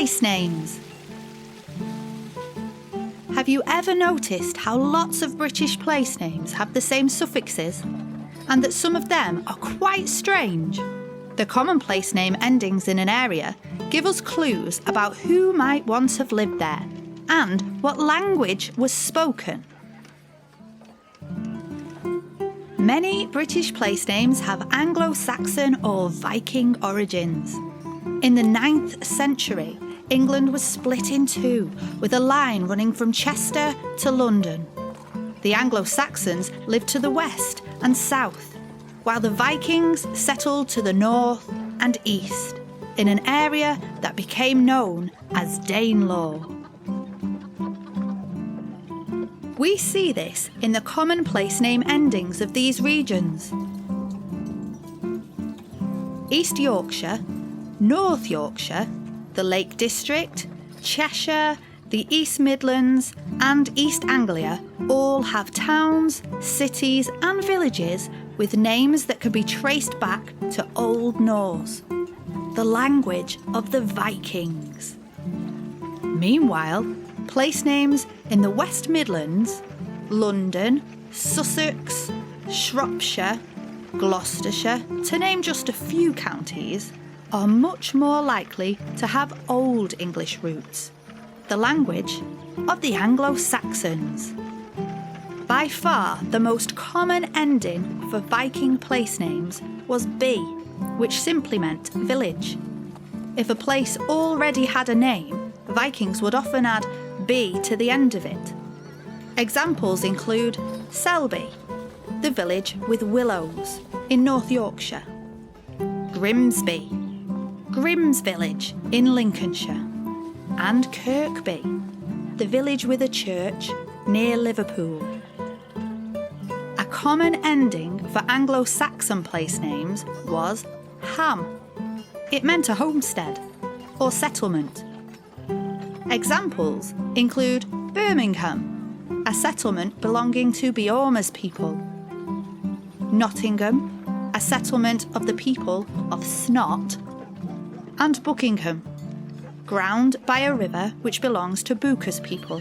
place names. Have you ever noticed how lots of British place names have the same suffixes, and that some of them are quite strange? The common place name endings in an area give us clues about who might once have lived there and what language was spoken. Many British place names have Anglo-Saxon or Viking origins. In the 9th century, England was split in two, with a line running from Chester to London. The Anglo-Saxons lived to the west and south, while the Vikings settled to the north and east, in an area that became known as Danelaw. We see this in the common place name endings of these regions. East Yorkshire, North Yorkshire, the Lake District, Cheshire, the East Midlands and East Anglia all have towns, cities and villages with names that can be traced back to Old Norse, the language of the Vikings. Meanwhile, place names in the West Midlands, London, Sussex, Shropshire, Gloucestershire, to name just a few counties, are much more likely to have Old English roots, the language of the Anglo-Saxons. By far the most common ending for Viking place names was B, which simply meant village. If a place already had a name, Vikings would often add B to the end of it. Examples include Selby, the village with willows in North Yorkshire, Grimsby, Grim's village in Lincolnshire, and Kirkby, the village with a church near Liverpool. A common ending for Anglo-Saxon place names was Ham. It meant a homestead or settlement. Examples include Birmingham, a settlement belonging to Beorma's people, Nottingham, a settlement of the people of Snot, and Buckingham, ground by a river which belongs to Booker's people.